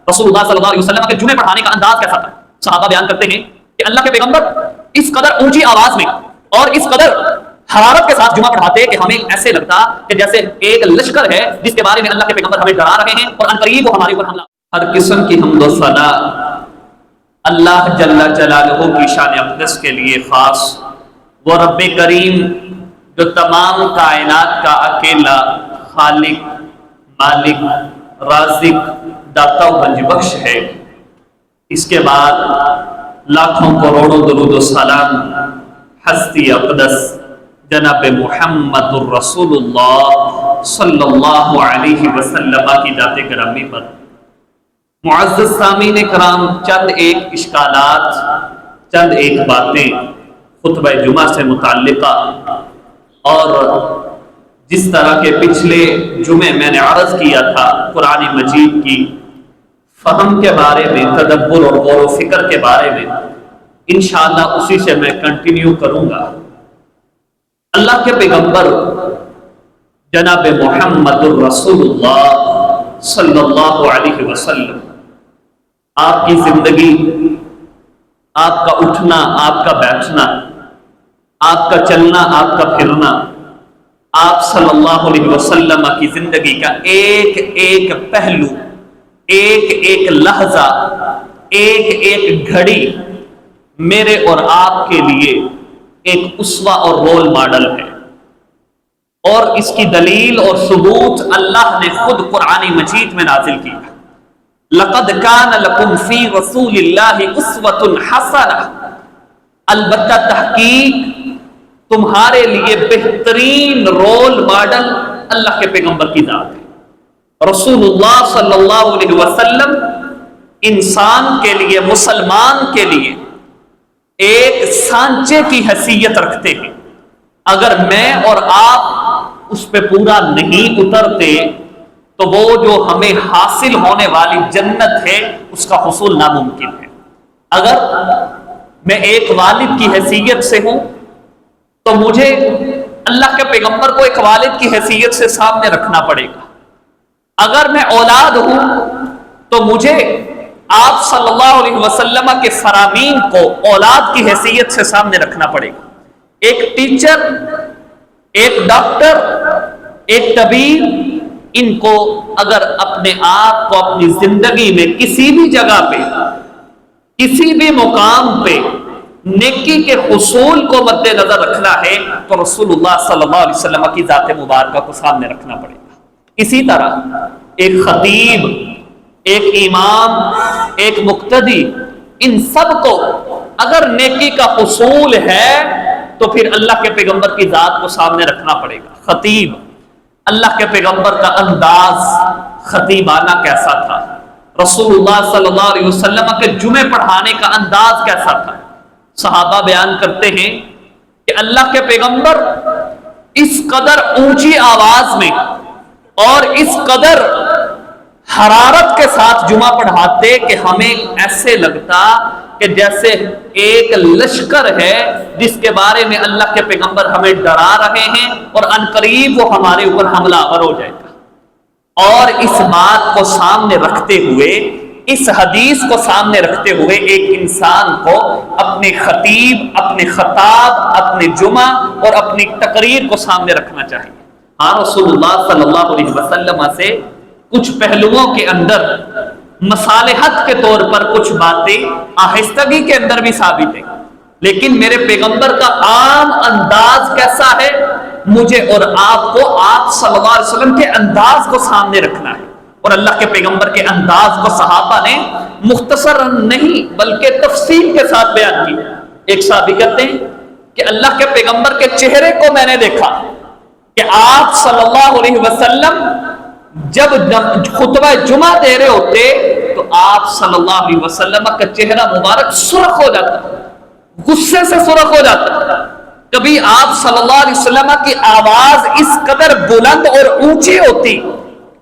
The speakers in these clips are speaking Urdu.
رسول اللہ صلی اللہ علیہ وسلم کے جمعے پڑھانے کا انداز کیسا تھا؟ صحابہ بیان کرتے ہیں کہ اللہ کے پیغمبر اس قدر اونچی آواز میں اور اس قدر حرارت کے ساتھ جمعہ پڑھاتے کہ ہمیں ایسے لگتا کہ جیسے ایک لشکر ہے جس کے بارے میں اللہ کے پیغمبر ہمیں ڈرا رہے ہیں اور عنقریب وہ ہمارے اوپر حملہ۔ ہر قسم کی حمد و ثنا اللہ جل جلالہ کی شان اقدس کے لیے خاص، وہ رب کریم جو تمام کائنات کا اکیلا خالق، مالک، رازق، داتا و گنج بخش ہے۔ اس کے بعد لاکھوں کروڑوں درود و سلام ہستی اقدس جناب محمد الرسول اللہ صلی اللہ علیہ وسلم کی ذات گرامی پر۔ معزز سامعین کرام، چند ایک اشکالات، چند ایک باتیں خطبہ جمعہ سے متعلقہ اور جس طرح کے پچھلے جمعے میں نے عرض کیا تھا قرآن مجید کی فہم کے بارے میں، تدبر اور غور و فکر کے بارے میں، انشاءاللہ اسی سے میں کنٹینیو کروں گا۔ اللہ کے پیغمبر جناب محمد الرسول اللہ صلی اللہ علیہ وسلم، آپ کی زندگی، آپ کا اٹھنا، آپ کا بیٹھنا، آپ کا چلنا، آپ کا پھرنا، آپ صلی اللہ علیہ وسلم کی زندگی کا ایک ایک پہلو، ایک ایک لحظہ، ایک ایک گھڑی میرے اور آپ کے لیے ایک اسوہ اور رول ماڈل ہے، اور اس کی دلیل اور ثبوت اللہ نے خود قرآن مجید میں نازل کی۔ لقد کان لکم فی رسول اللہ اسوۃ حسنہ، البتہ تحقیق تمہارے لیے بہترین رول ماڈل اللہ کے پیغمبر کی ذات ہے۔ رسول اللہ صلی اللہ علیہ وسلم انسان کے لیے، مسلمان کے لیے ایک سانچے کی حیثیت رکھتے ہیں۔ اگر میں اور آپ اس پہ پورا نہیں اترتے تو وہ جو ہمیں حاصل ہونے والی جنت ہے اس کا حصول ناممکن ہے۔ اگر میں ایک والد کی حیثیت سے ہوں تو مجھے اللہ کے پیغمبر کو ایک والد کی حیثیت سے سامنے رکھنا پڑے گا۔ اگر میں اولاد ہوں تو مجھے آپ صلی اللہ علیہ وسلم کے فرامین کو اولاد کی حیثیت سے سامنے رکھنا پڑے گا۔ ایک ٹیچر، ایک ڈاکٹر، ایک طبیب، ان کو اگر اپنے آپ کو اپنی زندگی میں کسی بھی جگہ پہ، کسی بھی مقام پہ نیکی کے حصول کو مد نظر رکھنا ہے تو رسول اللہ صلی اللہ علیہ وسلم کی ذات مبارکہ کو سامنے رکھنا پڑے گا۔ اسی طرح ایک خطیب، ایک امام، ایک مقتدی، ان سب کو اگر نیکی کا حصول ہے تو پھر اللہ کے پیغمبر کی ذات کو سامنے رکھنا پڑے گا۔ خطیب، اللہ کے پیغمبر کا انداز خطیبانہ کیسا تھا؟ رسول اللہ صلی اللہ علیہ وسلم کے جمعے پڑھانے کا انداز کیسا تھا؟ صحابہ بیان کرتے ہیں کہ اللہ کے پیغمبر اس قدر اونچی آواز میں اور اس قدر حرارت کے ساتھ جمعہ پڑھاتے کہ ہمیں ایسے لگتا کہ جیسے ایک لشکر ہے جس کے بارے میں اللہ کے پیغمبر ہمیں ڈرا رہے ہیں اور عنقریب وہ ہمارے اوپر حملہ آور ہو جائے گا۔ اور اس بات کو سامنے رکھتے ہوئے، اس حدیث کو سامنے رکھتے ہوئے ایک انسان کو اپنے خطیب، اپنے خطاب، اپنے جمعہ اور اپنی تقریر کو سامنے رکھنا چاہیے۔ ہاں، رسول اللہ صلی اللہ علیہ وسلم سے کچھ پہلوؤں کے اندر مصالحت کے طور پر کچھ باتیں آہستگی کے اندر بھی ثابت ہیں، لیکن میرے پیغمبر کا عام انداز کیسا ہے، مجھے اور آپ کو آپ صلی اللہ علیہ وسلم کے انداز کو سامنے رکھنا ہے۔ اور اللہ کے پیغمبر کے انداز کو صحابہ نے مختصر نہیں بلکہ تفصیل کے ساتھ بیان کی۔ ایک صحابی کہتے ہیں کہ اللہ کے پیغمبر کے چہرے کو میں نے دیکھا کہ آپ صلی اللہ علیہ وسلم جب خطبہ جمعہ دے رہے ہوتے تو آپ صلی اللہ علیہ وسلم کا چہرہ مبارک سرخ ہو جاتا، غصے سے سرخ ہو جاتا۔ کبھی آپ صلی اللہ علیہ وسلم کی آواز اس قدر بلند اور اونچی ہوتی،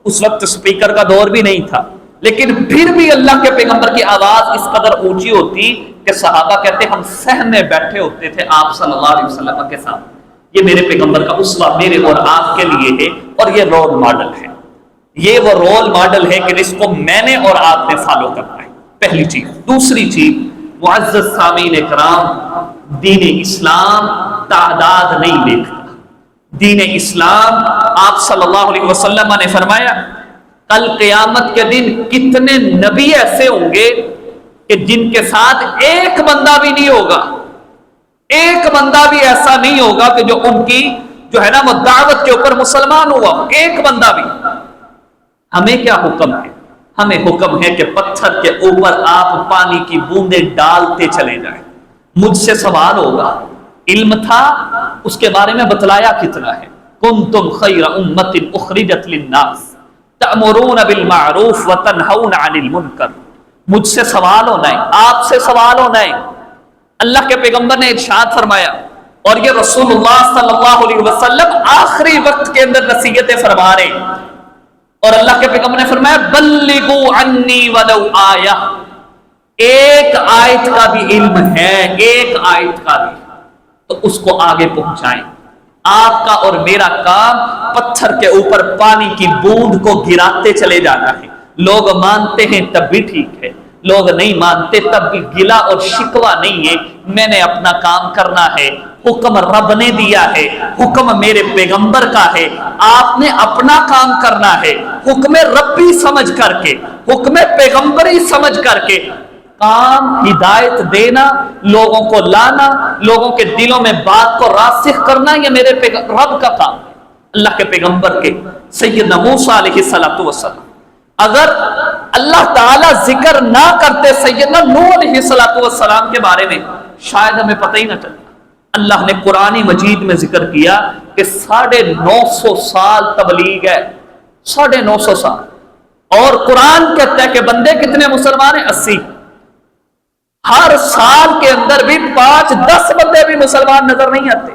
اس وقت سپیکر کا دور بھی نہیں تھا، لیکن پھر بھی اللہ کے پیغمبر کی آواز اس قدر اونچی ہوتی کہ صحابہ کہتے ہم صحن میں بیٹھے ہوتے تھے آپ صلی اللہ علیہ وسلم کے ساتھ۔ یہ میرے پیغمبر کا اسوہ میرے اور آپ کے لیے ہے اور یہ رول ماڈل ہے۔ یہ وہ رول ماڈل ہے کہ جس کو میں نے اور آپ نے فالو کرنا ہے، پہلی چیز۔ دوسری چیز، معزز سامعین کرام، دین اسلام تعداد نہیں دیکھتا۔ دین اسلام، آپ صلی اللہ علیہ وسلم نے فرمایا کل قیامت کے دن کتنے نبی ایسے ہوں گے کہ جن کے ساتھ ایک بندہ بھی نہیں ہوگا، ایک بندہ بھی ایسا نہیں ہوگا کہ جو ان کی جو ہے نا وہ دعوت کے اوپر مسلمان ہوا، ایک بندہ بھی۔ ہمیں کیا حکم ہے؟ ہمیں حکم ہے کہ پتھر کے اوپر آپ پانی کی بوندیں ڈالتے چلے جائیں۔ مجھ سے سوال ہوگا، علم تھا، اس کے بارے میں بتلایا کتنا ہے؟ کنتم خیر امت اخرجت للناس تأمرون بالمعروف وتنہون عن المنکر۔ مجھ سے سوال ہونا ہے، آپ سے سوال ہونا ہے۔ اللہ کے پیغمبر نے ارشاد فرمایا، اور یہ رسول اللہ صلی اللہ علیہ وسلم آخری وقت کے اندر نصیحتیں فرما رہے ہیں، اور اللہ کے پیغمبر نے فرمایا بلغوا عنی ولو آیہ، ایک آیت کا بھی علم ہے، ایک آیت کا بھی، تو اس کو آگے پہنچائیں۔ آپ کا اور میرا کام پتھر کے اوپر پانی کی بوند کو گراتے چلے جانا ہے۔ لوگ مانتے ہیں تب بھی ٹھیک ہے، لوگ نہیں مانتے تب بھی گلا اور شکوہ نہیں ہے۔ میں نے اپنا کام کرنا ہے، حکم رب نے دیا ہے، حکم میرے پیغمبر کا ہے، آپ نے اپنا کام کرنا ہے، حکم ربی سمجھ کر کے، حکم پیغمبری سمجھ کر کے کام ہدایت دینا، لوگوں کو لانا، لوگوں کے دلوں میں بات کو راسخ کرنا، یہ میرے رب کا کام ہے۔ اللہ کے پیغمبر کے سیدنا موسیٰ علیہ السلام، اگر اللہ تعالیٰ ذکر نہ کرتے سیدنا نوح علیہ السلام کے بارے میں، شاید ہمیں پتہ ہی نہ چلتا۔ اللہ نے قرآن مجید میں ذکر کیا کہ 950 سال تبلیغ ہے، 950 سال، اور قرآن کہتا ہے کہ بندے کتنے مسلمان ہیں؟ 80۔ ہر سال کے اندر بھی 5-10 بندے بھی مسلمان نظر نہیں آتے،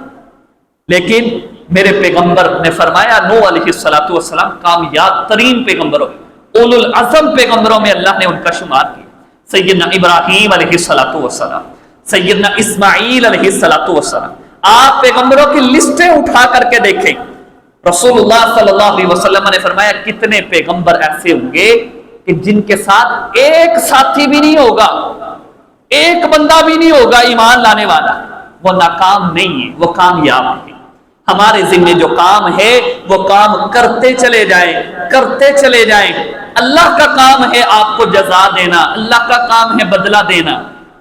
لیکن میرے پیغمبر نے فرمایا نوح علیہ السلام کامیاب ترین پیغمبروں، اولو العزم پیغمبروں میں اللہ نے ان کا شمار کیا۔ سیدنا ابراہیم علیہ السلام، سیدنا اسماعیل علیہ السلام، آپ پیغمبروں کی لسٹیں اٹھا کر کے دیکھیں۔ رسول اللہ صلی اللہ علیہ وسلم نے فرمایا کتنے پیغمبر ایسے ہوں گے کہ جن کے ساتھ ایک ساتھی بھی نہیں ہوگا، ایک بندہ بھی نہیں ہوگا ایمان لانے والا، وہ ناکام نہیں ہے، وہ کامیاب ہے۔ ہمارے ذمہ جو کام ہے وہ کام کرتے چلے جائیں، کرتے چلے جائیں۔ اللہ کا کام ہے آپ کو جزا دینا، اللہ کا کام ہے بدلہ دینا،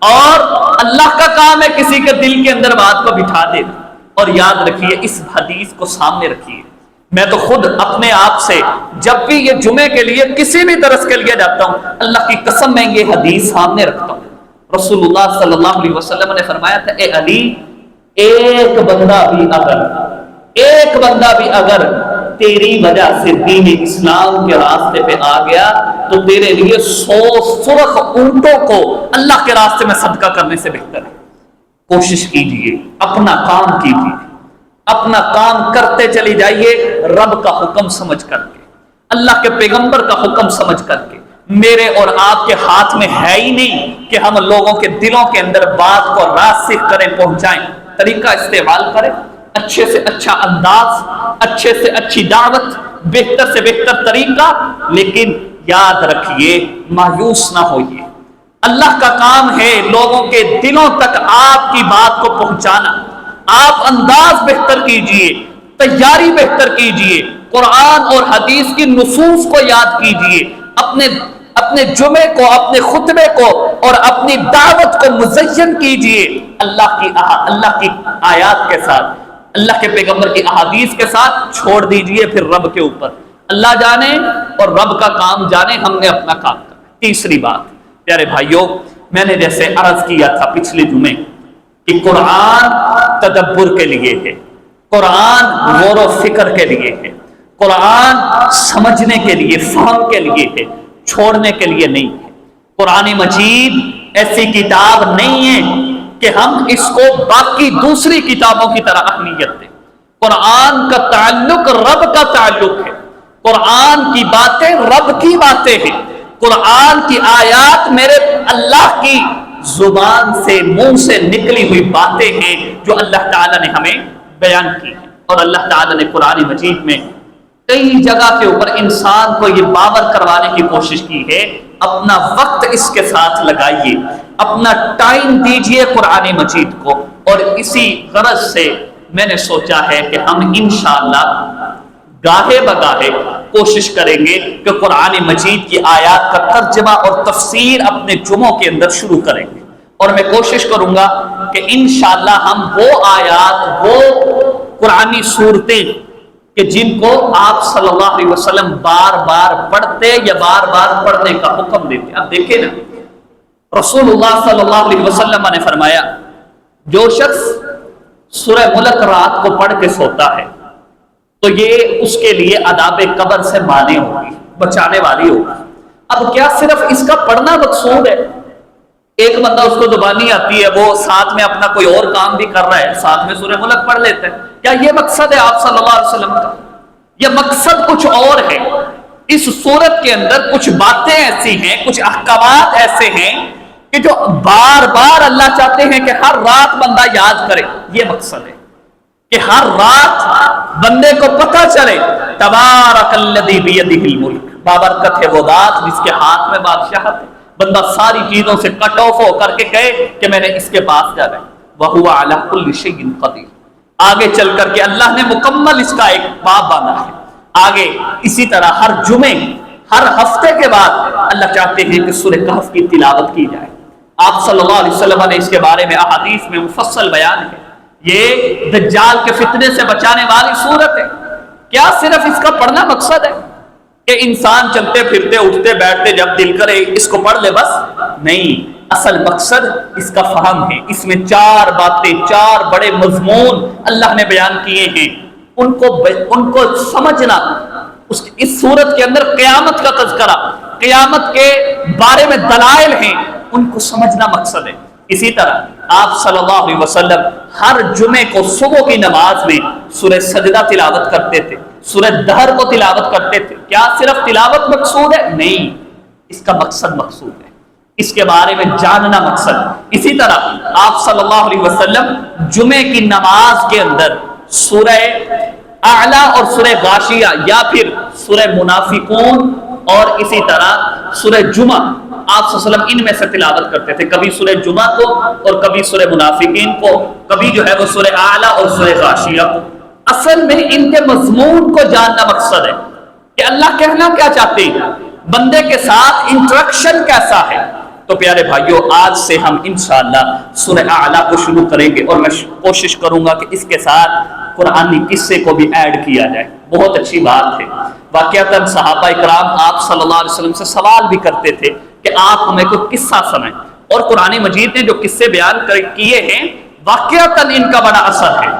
اور اللہ کا کام ہے کسی کے دل کے اندر بات کو بٹھا دینا۔ اور یاد رکھیے، اس حدیث کو سامنے رکھیے۔ میں تو خود اپنے آپ سے جب بھی یہ جمعے کے لیے کسی بھی درس کے لیے جاتا ہوں، اللہ کی قسم میں یہ حدیث سامنے رکھتا ہوں۔ رسول اللہ صلی اللہ علیہ وسلم نے فرمایا تھا، اے علی، ایک بندہ بھی اگر تیری وجہ سے دین اسلام کے راستے پہ آ گیا تو تیرے لیے 100 سرخ اونٹوں کو اللہ کے راستے میں صدقہ کرنے سے بہتر ہے۔ کوشش کیجئے، اپنا کام کیجئے، اپنا کام کرتے چلی جائیے، رب کا حکم سمجھ کر کے، اللہ کے پیغمبر کا حکم سمجھ کر کے۔ میرے اور آپ کے ہاتھ میں ہے ہی نہیں کہ ہم لوگوں کے دلوں کے اندر بات کو راسخ کریں، پہنچائیں۔ طریقہ استعمال کریں، اچھے سے اچھا انداز، اچھے سے اچھی دعوت، بہتر سے بہتر طریقہ، لیکن یاد رکھیے مایوس نہ ہوئیے۔ اللہ کا کام ہے لوگوں کے دلوں تک آپ کی بات کو پہنچانا۔ آپ انداز بہتر کیجئے، تیاری بہتر کیجئے، قرآن اور حدیث کی نصوص کو یاد کیجئے، اپنے جمعے کو، اپنے خطبے کو اور اپنی دعوت کو مزین کیجئے اللہ کی آیات کے ساتھ، اللہ کے پیغمبر کی احادیث کے ساتھ، چھوڑ دیجئے پھر رب کے اوپر۔ اللہ جانے اور رب کا کام جانے، ہم نے اپنا کام کرنا۔ تیسری بات پیارے بھائیوں، میں نے جیسے عرض کیا تھا پچھلے جمعے کہ قرآن تدبر کے لیے ہے، قرآن غور و فکر کے لیے ہے، قرآن سمجھنے کے لیے، فہم کے لیے ہے، چھوڑنے کے لیے نہیں ہے۔ قرآن مجید ایسی کتاب نہیں ہے کہ ہم اس کو باقی دوسری کتابوں کی طرح اہمیت دیں۔ قرآن کا تعلق رب کا تعلق ہے، قرآن کی باتیں رب کی باتیں ہیں، قرآن کی آیات میرے اللہ کی زبان سے، منہ سے نکلی ہوئی باتیں ہیں جو اللہ تعالیٰ نے ہمیں بیان کی ہیں۔ اور اللہ تعالیٰ نے قرآن مجید میں کئی جگہ کے اوپر انسان کو یہ باور کروانے کی کوشش کی ہے، اپنا وقت اس کے ساتھ لگائیے، اپنا ٹائم دیجئے قرآن مجید کو، اور اسی غرض سے میں نے سوچا ہے کہ ہم انشاءاللہ گاہے بگاہے کوشش کریں گے کہ قرآن مجید کی آیات کا ترجمہ اور تفسیر اپنے جمعوں کے اندر شروع کریں گے، اور میں کوشش کروں گا کہ انشاءاللہ ہم وہ آیات، وہ قرآنی صورتیں کہ جن کو آپ صلی اللہ علیہ وسلم بار بار پڑھتے یا بار بار پڑھنے کا حکم دیتے۔ اب دیکھیں نا، رسول اللہ صلی اللہ علیہ وسلم نے فرمایا جو شخص سورہ ملک رات کو پڑھ کے سوتا ہے تو یہ اس کے لیے عذاب قبر سے مانع ہوگی، بچانے والی ہوگی۔ اب کیا صرف اس کا پڑھنا مقصود ہے؟ ایک بندہ اس کو زبانی آتی ہے، وہ ساتھ میں اپنا کوئی اور کام بھی کر رہا ہے، ساتھ میں سورہ ملک پڑھ لیتا ہے، کیا یہ مقصد ہے آپ صلی اللہ علیہ وسلم کا؟ یہ مقصد کچھ اور ہے۔ اس صورت کے اندر کچھ باتیں ایسی ہیں، کچھ احکامات ایسے ہیں کہ جو بار بار اللہ چاہتے ہیں کہ ہر رات بندہ یاد کرے۔ یہ مقصد ہے کہ ہر رات بندے کو پتہ چلے تبارک الذی بیدہ الملک، بابرکت ہے وہ ذات جس کے ہاتھ میں بادشاہت ہے، بندہ ساری چیزوں سے کٹ آف ہو کر کے کہے کہ میں نے اس کے پاس جانا ہے، وَهُوَ عَلَى كُلِّ شَيْءٍ قَدِيرٌ۔ آگے چل کر کے اللہ نے مکمل اس کا ایک باب باندھا ہے۔ آگے اسی طرح ہر جمعے، ہر ہفتے کے بعد اللہ چاہتے ہیں کہ سورہ کہف کی تلاوت کی جائے۔ آپ صلی اللہ علیہ وسلم نے اس کے بارے میں احادیث میں مفصل بیان ہے۔ یہ دجال کے فتنے سے بچانے والی صورت ہے۔ کیا صرف اس کا پڑھنا مقصد ہے کہ انسان چلتے پھرتے اٹھتے بیٹھتے جب دل کرے اس کو پڑھ لے بس؟ نہیں، اصل مقصد اس کا فہم ہے۔ اس میں چار باتیں، چار بڑے مضمون اللہ نے بیان کیے ہیں، ان کو سمجھنا۔ اس صورت کے اندر قیامت کا تذکرہ، قیامت کے بارے میں دلائل ہیں، ان کو سمجھنا مقصد ہے۔ اسی طرح آپ صلی اللہ علیہ وسلم ہر جمعے کو صبح کی نماز میں سورہ سجدہ تلاوت کرتے تھے، سورہ دہر کو تلاوت کرتے تھے۔ کیا صرف تلاوت مقصود ہے؟ نہیں، اس کا مقصد مقصود ہے، اس کے بارے میں جاننا مقصد۔ اسی طرح آپ صلی اللہ علیہ وسلم جمعے کی نماز کے اندر سورہ اعلیٰ اور سورہ غاشیہ یا پھر سورہ منافقون اور اسی طرح سورہ جمعہ، آپ صلی اللہ علیہ وسلم ان میں سے تلاوت کرتے تھے، کبھی سورہ جمعہ کو اور کبھی سورہ منافقین کو، کبھی جو ہے وہ سورہ اعلیٰ اور سورہ غاشیہ کو۔ اصل میں ان کے مضمون کو جاننا مقصد ہے کہ اللہ کہنا کیا چاہتے ہیں، بندے کے ساتھ انٹریکشن کیسا ہے۔ تو پیارے بھائیوں، آج سے ہم انشاءاللہ سورہ اعلیٰ کو شروع کریں گے، اور میں کوشش کروں گا کہ اس کے ساتھ قرآنی قصے کو بھی ایڈ کیا جائے۔ بہت اچھی بات ہے، واقعتاً صحابہ اکرام آپ صلی اللہ علیہ وسلم سے سوال بھی کرتے تھے کہ آپ ہمیں کوئی قصہ سنائیں، اور قرآن مجید نے جو قصے بیان کیے ہیں واقعتاً ان کا بڑا اثر ہے،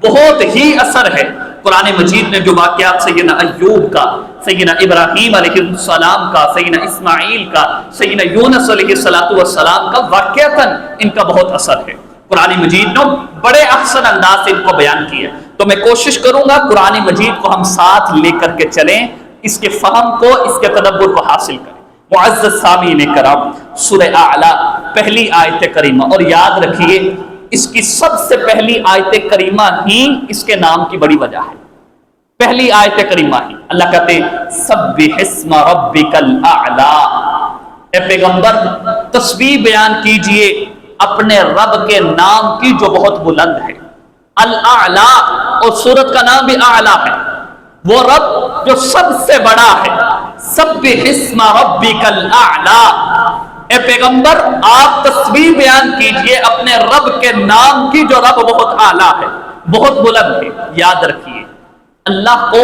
بہت ہی اثر ہے۔ قرآن مجید نے جو واقعات سیدنا ایوب کا، سیدنا ابراہیم علیہ السلام کا، سیدنا اسماعیل کا، سیدنا یونس علیہ السلام کا، واقعتاً ان کا بہت اثر ہے۔ قرآن مجید نے بڑے احسن انداز سے ان کو بیان کیا، تو میں کوشش کروں گا قرآن مجید کو ہم ساتھ لے کر کے چلیں، اس کے فہم کو، اس کے تدبر کو حاصل کریں۔ معزز سامعین کرام، سورہ اعلیٰ پہلی آیت کریمہ، اور یاد رکھیے اس کی سب سے پہلی آیت کریمہ ہی اس کے نام کی بڑی وجہ ہے۔ پہلی آیت کریمہ ہی اللہ کہتے ہیں سبح اسم ربک الاعلیٰ، اے پیغمبر تسبیح بیان کیجئے اپنے رب کے نام کی جو بہت بلند ہے۔ الاعلیٰ، اور سورت کا نام بھی اعلیٰ ہے، وہ رب جو سب سے بڑا ہے۔ سبح اسم ربک الاعلیٰ، اے پیغمبر آپ تسبیح بیان کیجئے اپنے رب کے نام کی جو رب بہت اعلیٰ ہے، بہت بلند ہے۔ یاد رکھیے اللہ کو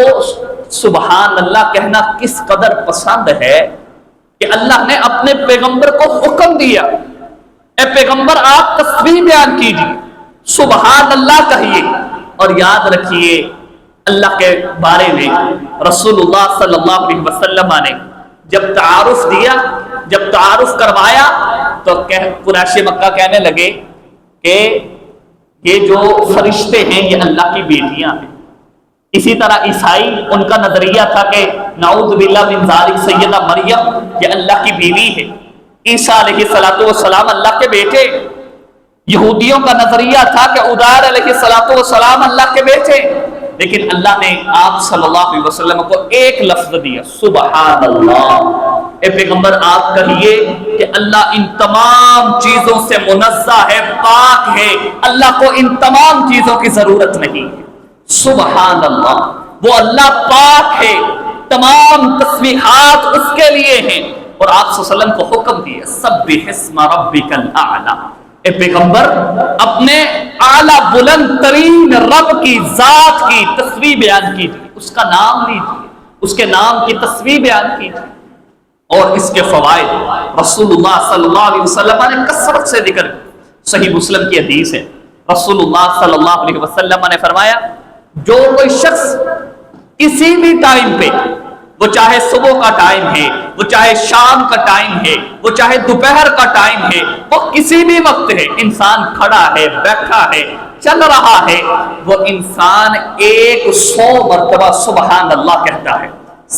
سبحان اللہ کہنا کس قدر پسند ہے کہ اللہ نے اپنے پیغمبر کو حکم دیا، اے پیغمبر آپ تسبیح بیان کیجئے، سبحان اللہ کہیے۔ اور یاد رکھیے اللہ کے بارے میں رسول اللہ صلی اللہ علیہ وسلم نے جب تعارف دیا، جب تعارف کروایا تو قریش مکہ کہنے لگے کہ یہ جو فرشتے ہیں یہ اللہ کی بیٹیاں ہیں۔ اسی طرح عیسائی ان کا نظریہ تھا کہ نعوذ باللہ من ذالک سیدہ مریم یہ اللہ کی بیوی ہے، عیسیٰ علیہ السلام اللہ کے بیٹے۔ یہودیوں کا نظریہ تھا کہ عزیر علیہ السلام اللہ کے بیٹے۔ لیکن اللہ نے آپ صلی اللہ علیہ وسلم کو ایک لفظ دیا، سبحان اللہ۔ اے پیغمبر آپ کہیے کہ اللہ ان تمام چیزوں سے منزہ ہے، پاک ہے، اللہ کو ان تمام چیزوں کی ضرورت نہیں ہے۔ سبحان اللہ، وہ اللہ پاک ہے، تمام تسبیحات اس کے لیے ہیں۔ اور آپ صلی اللہ علیہ وسلم کو حکم دیا، سبح اسم ربک الاعلی۔ اے پیغمبر اپنے اعلیٰ بلند ترین رب کی ذات کی تسبیح بیان کیجیے، اس کا نام لیجیے، اس کے نام کی تسبیح بیان کیجیے۔ اور اس کے فوائد رسول اللہ صلی اللہ علیہ وسلم نے کثرت سے ذکر، صحیح مسلم کی حدیث ہے، رسول اللہ صلی اللہ علیہ وسلم نے فرمایا جو کوئی شخص کسی بھی ٹائم پہ، وہ چاہے صبح کا ٹائم ہے، وہ چاہے شام کا ٹائم ہے، وہ چاہے دوپہر کا ٹائم ہے، وہ کسی بھی وقت ہے، انسان کھڑا ہے، بیٹھا ہے، چل رہا ہے، وہ انسان 100 مرتبہ سبحان اللہ کہتا ہے،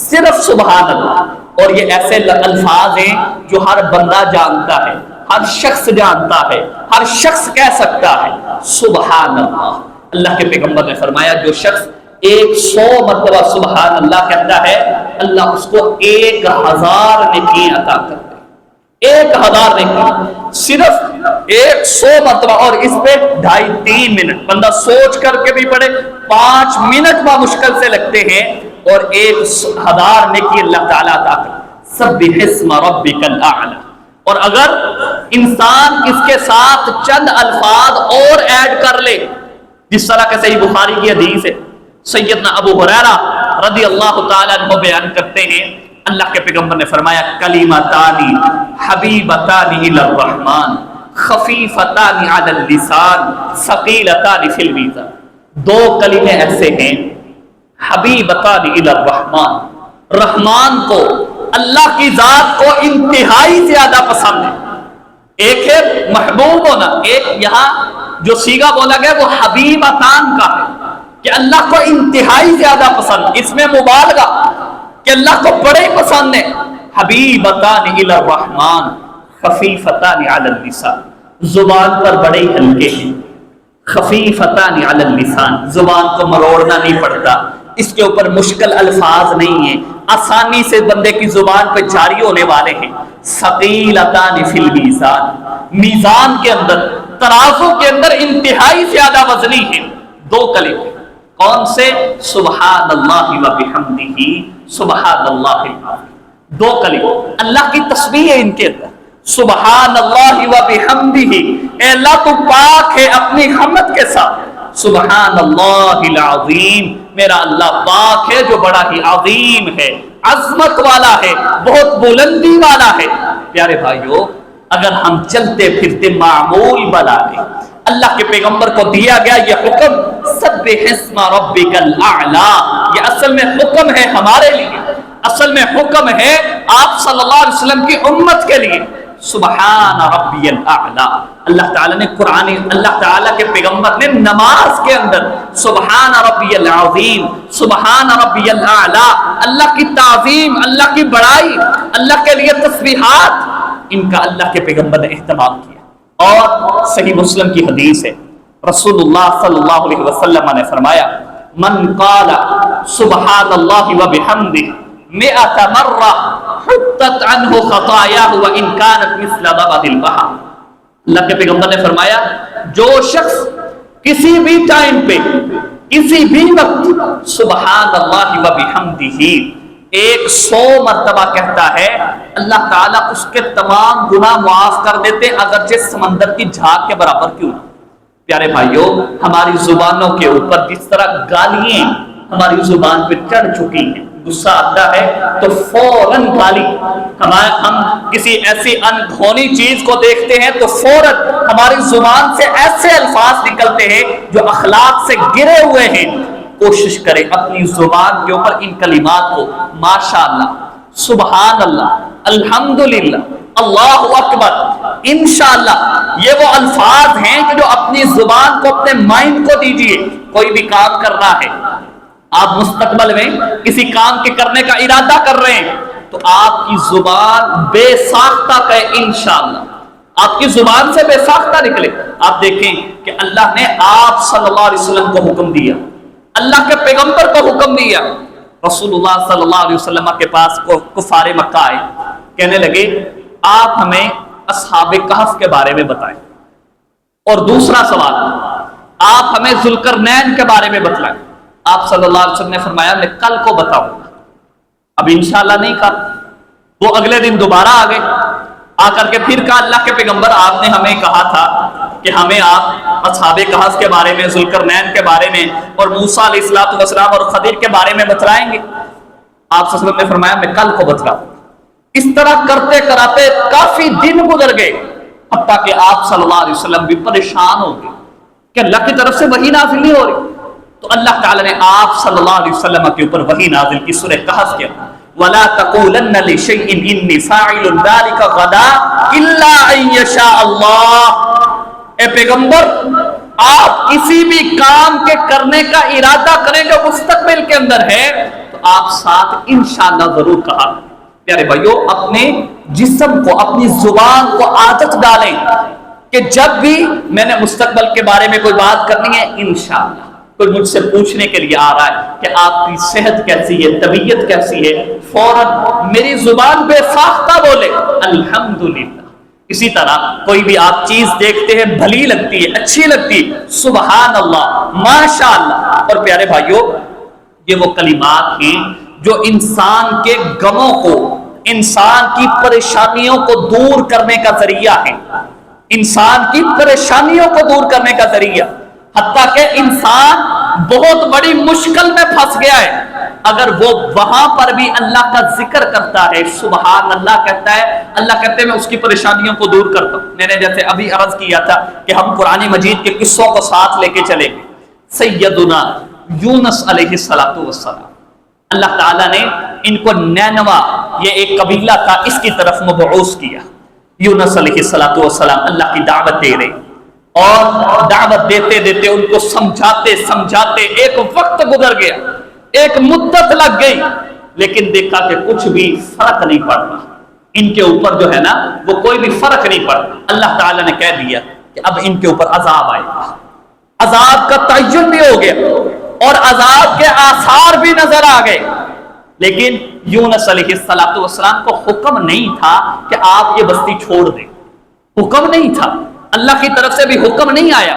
صرف سبحان اللہ۔ اور یہ ایسے الفاظ ہیں جو ہر بندہ جانتا ہے، ہر شخص جانتا ہے، ہر شخص کہہ سکتا ہے سبحان اللہ۔ اللہ کے پیغمبر نے فرمایا جو شخص 100 مرتبہ سبحان اللہ کہتا ہے، اللہ اس کو 1000 نیکی عطا کرتا ہے، 1000 نیکی، صرف 100 مرتبہ۔ اور اس پہ 2.5-3 منٹ بندہ سوچ کر کے بھی پڑھے، 5 منٹ مشکل سے لگتے ہیں، اور 1000 نیکی اللہ تعالیٰ عطا کرتا ہے۔ سبح اسم ربک الاعلی۔ اور اگر انسان اس کے ساتھ چند الفاظ اور ایڈ کر لے، جس طرح کہ صحیح بخاری کی حدیث ہے، سیدنا ابو ہریرہ رضی اللہ تعالیٰ عنہ بیان کرتے ہیں، اللہ کے پیغمبر نے فرمایا کلمتان حبیبتان الی الرحمن خفیفتان علی اللسان ثقیلتان فی المیزان۔ 2 کلمے ایسے ہیں، حبیبتان الی الرحمن، رحمان کو، اللہ کی ذات کو انتہائی زیادہ پسند ہے۔ ایک ہے محبوب ہونا، ایک یہاں جو صیغہ بولا گیا وہ حبیبتان کا ہے کہ اللہ کو انتہائی زیادہ پسند، اس میں مبالغہ کہ اللہ کو بڑے پسند ہے۔ حبیبتان الی الرحمن خفیفتان علی اللسان، زبان پر بڑے ہلکے ہیں، خفیفتان علی اللسان، زبان کو مروڑنا نہیں پڑتا، اس کے اوپر مشکل الفاظ نہیں ہیں، آسانی سے بندے کی زبان پہ جاری ہونے والے ہیں۔ ثقیلتان فی المیزان، میزان کے اندر، ترازو کے اندر انتہائی زیادہ وزنی ہیں۔ 2 کلمے کون سے؟ سبحان اللہ و بحمدہ سبحان اللہ العظیم۔ 2 کلمے اللہ کی تسبیح ہے ان کے اندر، سبحان اللہ و بحمدہ، اے اللہ تو پاک ہے اپنی حمد کے ساتھ، سبحان اللہ العظیم، میرا اللہ پاک ہے جو بڑا ہی عظیم ہے، عظمت والا ہے، بہت بلندی والا ہے۔ پیارے بھائیو، اگر ہم چلتے پھرتے معمول بنا لیں، اللہ کے پیغمبر کو دیا گیا یہ حکم سبح اسم ربک الاعلی، یہ اصل میں حکم ہے ہمارے لیے، اصل میں حکم ہے آپ صلی اللہ علیہ وسلم کی امت کے لیے، سبحان ربی الاعلی۔ اللہ تعالیٰ نے قرآن، اللہ تعالیٰ کے پیغمبر نے نماز کے اندر سبحان ربی العظیم، سبحان ربی الاعلی، اللہ کی تعظیم، اللہ کی بڑائی، اللہ کے لیے تسبیحات، ان کا اللہ کے پیغمبر نے اہتمام کیا۔ اور صحیح مسلم کی حدیث ہے، رسول اللہ صلی اللہ علیہ وسلم نے فرمایا من قال سبحان اللہ و بحمدہ 100 مرہ حطت عنہ خطایاہ وان کانت مثل زبد البحر۔ اللہ کے پیغمبر نے فرمایا جو شخص کسی بھی ٹائم پہ، کسی بھی وقت سبحان اللہ و بحمدہ 100 مرتبہ کہتا ہے، اللہ تعالیٰ اس کے تمام گناہ معاف کر دیتے، اگرچہ سمندر کی جھاگ کے برابر کیوں نہ۔ پیارے بھائیو، ہماری زبانوں کے اوپر جس طرح گالیاں ہماری زبان پہ چڑھ چکی ہیں، غصہ آتا ہے تو فوراً گالی، ہم کسی ایسی اندھونی چیز کو دیکھتے ہیں تو فوراً ہماری زبان سے ایسے الفاظ نکلتے ہیں جو اخلاق سے گرے ہوئے ہیں۔ کوشش کریں اپنی زبان کے اوپر ان کلمات کو، ماشاءاللہ، سبحان اللہ، الحمدللہ، اللہ اکبر، انشاءاللہ، یہ وہ الفاظ ہیں کہ جو اپنی زبان کو، اپنے مائنڈ کو دیجئے۔ کوئی بھی کام کرنا ہے، آپ مستقبل میں کسی کام کے کرنے کا ارادہ کر رہے ہیں تو آپ کی زبان بے ساختہ کہے انشاءاللہ، آپ کی زبان سے بے ساختہ نکلے۔ آپ دیکھیں کہ اللہ نے آپ صلی اللہ علیہ وسلم کو حکم دیا، اللہ کے پیغمبر کو حکم دیا. رسولullah صلی اللہ علیہ وسلم کے پاس کفار مکہ آئے, کہنے لگے آپ ہمیں اصحاب کہف کے بارے میں بتائیں, اور دوسرا سوال آپ ہمیں ذوالقرنین کے بارے میں بتلائیں. آپ صلی اللہ علیہ وسلم نے فرمایا میں کل کو بتاؤں گا. اب انشاءاللہ نہیں کہا. وہ اگلے دن دوبارہ آ گئے, آ کر کے پھر کہا اللہ کے پیغمبر آپ نے ہمیں کہا تھا کہ ہمیں آپ اصحاب کہف کے بارے میں, ذوالقرنین کے بارے میں, اور موسیٰ علیہ السلام اور خضر کے بارے میں بتلائیں گے. آپ صلی اللہ علیہ وسلم نے فرمایا میں کل کو بتلاؤں. اس طرح کرتے کراتے کافی دن گزر گئے, حتیٰ کہ آپ صلی اللہ علیہ وسلم بھی پریشان ہو گئے کہ اللہ کی طرف سے وحی نازل نہیں ہو رہی. تو اللہ تعالیٰ نے آپ صلی اللہ علیہ وسلم کے اوپر وحی نازل کی سورہ کہف کے وَلَا تَقُولَنَّ لِشَيْءٍ إِنِّي فَاعِلٌ ذَلِكَ غَدًا إِلَّا أَن يَشَاءَ اللَّهُ. اے پیغمبر آپ کسی بھی کام کے کرنے کا ارادہ کریں جو مستقبل کے اندر ہے تو آپ ساتھ انشاءاللہ ضرور کہا. پیارے بھائیو, اپنے جسم کو, اپنی زبان کو عادت ڈالیں کہ جب بھی میں نے مستقبل کے بارے میں کوئی بات کرنی ہے انشاءاللہ. کوئی مجھ سے پوچھنے کے لیے آ رہا ہے کہ آپ کی صحت کیسی ہے, طبیعت کیسی ہے, فوراً میری زبان بے فاختہ بولے الحمدللہ. اسی طرح کوئی بھی آپ چیز دیکھتے ہیں بھلی لگتی ہے, اچھی لگتی ہے, سبحان اللہ, ماشاء اللہ. اور پیارے بھائیو, یہ وہ کلمات ہیں جو انسان کے غموں کو, انسان کی پریشانیوں کو دور کرنے کا ذریعہ ہے, انسان کی پریشانیوں کو دور کرنے کا ذریعہ. حتیٰ کہ انسان بہت بڑی مشکل میں پھنس گیا ہے, اگر وہ وہاں پر بھی اللہ کا ذکر کرتا ہے, سبحان اللہ کہتا ہے, اللہ کہتے ہیں میں اس کی پریشانیوں کو دور کرتا ہوں. میں نے جیسے ابھی عرض کیا تھا کہ ہم قرآن مجید کے قصوں کو ساتھ لے کے چلیں گے. سیدنا یونس علیہ السلام, اللہ تعالیٰ نے ان کو نینوا, یہ ایک قبیلہ تھا, اس کی طرف مبعوث کیا. یونس علیہ السلام اللہ کی دعوت دے رہے, اور دعوت دیتے دیتے ان کو سمجھاتے ایک وقت گزر گیا, ایک مدت لگ گئی, لیکن دیکھا کہ کچھ بھی فرق نہیں پڑتا ان کے اوپر, جو ہے نا وہ کوئی بھی فرق نہیں پڑتا. اللہ تعالیٰ نے کہہ دیا کہ اب ان کے اوپر عذاب آئے گا. عذاب کا تعین بھی ہو گیا اور عذاب کے آثار بھی نظر آ گئے, لیکن یونس علیہ السلام کو حکم نہیں تھا کہ آپ یہ بستی چھوڑ دیں. حکم نہیں تھا, اللہ کی طرف سے بھی حکم نہیں آیا.